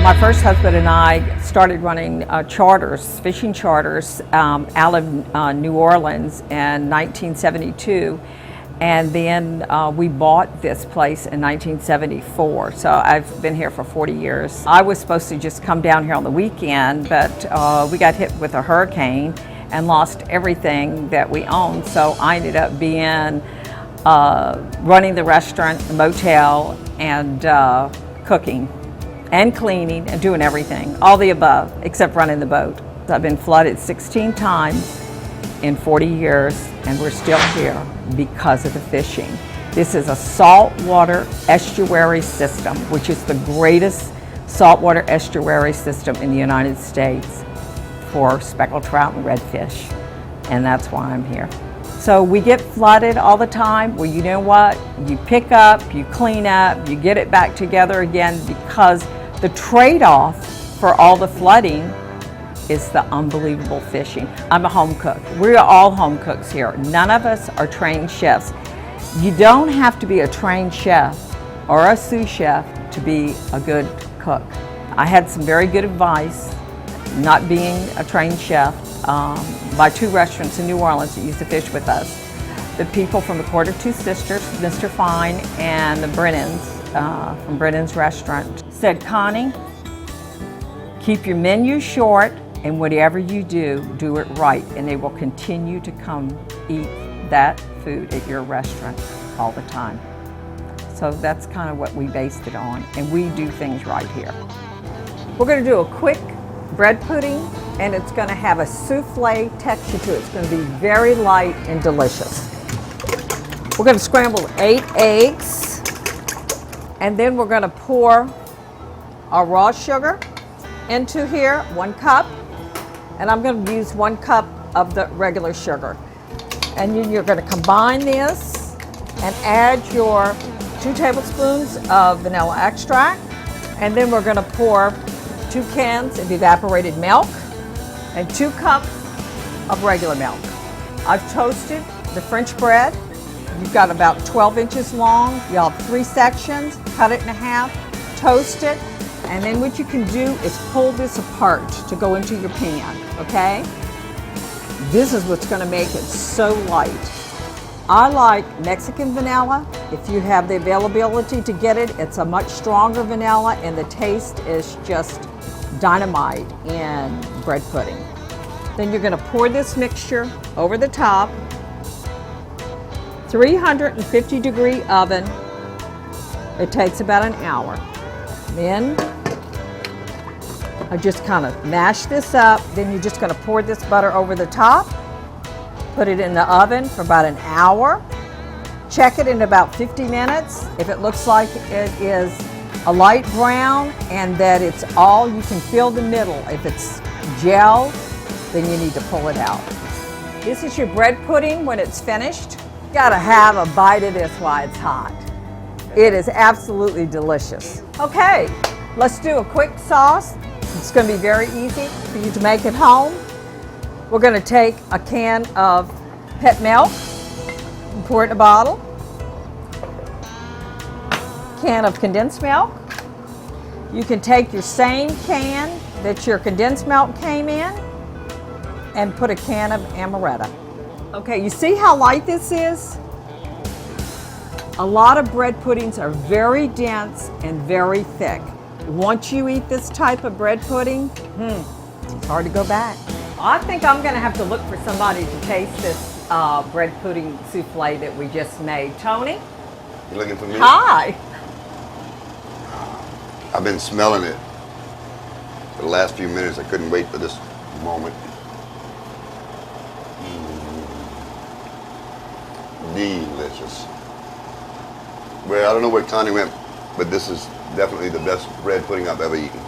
My first husband and I started running charters, fishing charters, out of New Orleans in 1972. And then we bought this place in 1974. So I've been here for 40 years. I was supposed to just come down here on the weekend, but we got hit with a hurricane and lost everything that we owned. So I ended up being running the restaurant, the motel, and cooking and cleaning and doing everything, all the above, except running the boat. I've been flooded 16 times in 40 years, and we're still here because of the fishing. This is a saltwater estuary system, which is the greatest saltwater estuary system in the United States for speckled trout and redfish, and that's why I'm here. So we get flooded all the time. Well, you know what? You pick up, you clean up, you get it back together again, because the trade-off for all the flooding is the unbelievable fishing. I'm a home cook. We're all home cooks here. None of us are trained chefs. You don't have to be a trained chef or a sous chef to be a good cook. I had some very good advice, not being a trained chef, by two restaurants in New Orleans that used to fish with us. The people from the Quarter Two Sisters, Mr. Fine, and the Brennans from Brennan's Restaurant said, Connie, keep your menu short, and whatever you do, do it right, and they will continue to come eat that food at your restaurant all the time. So that's kind of what we based it on, and we do things right here. We're going to do a quick bread pudding, and it's going to have a souffle texture to it. It's going to be very light and delicious. We're going to scramble 8 eggs, and then we're going to pour our raw sugar into here, 1 cup. And I'm going to use 1 cup of the regular sugar. And then you're going to combine this and add your 2 tablespoons of vanilla extract. And then we're going to pour 2 cans of evaporated milk and 2 cups of regular milk. I've toasted the French bread. You've got about 12 inches long. You'll have 3 sections. Cut it in half, toast it. And then what you can do is pull this apart to go into your pan, okay? This is what's gonna make it so light. I like Mexican vanilla. If you have the availability to get it, it's a much stronger vanilla, and the taste is just dynamite in bread pudding. Then you're gonna pour this mixture over the top, 350-degree oven. It takes about an hour. Then I just kind of mash this up. Then you're just going to pour this butter over the top, put it in the oven for about an hour. Check it in about 50 minutes. If it looks like it is a light brown and that it's all, you can feel the middle. If it's gel, then you need to pull it out. This is your bread pudding when it's finished. You gotta have a bite of this while it's hot. It is absolutely delicious. Okay, let's do a quick sauce. It's going to be very easy for you to make at home. We're going to take a can of pet milk and pour it in a bottle. Can of condensed milk. You can take your same can that your condensed milk came in and put a can of amaretto. Okay, you see how light this is? A lot of bread puddings are very dense and very thick. Once you eat this type of bread pudding, it's hard to go back. I think I'm going to have to look for somebody to taste this bread pudding souffle that we just made. Tony? You looking for me? Hi. I've been smelling it for the last few minutes. I couldn't wait for this moment. Delicious. Well, I don't know where Connie went, but this is definitely the best bread pudding I've ever eaten.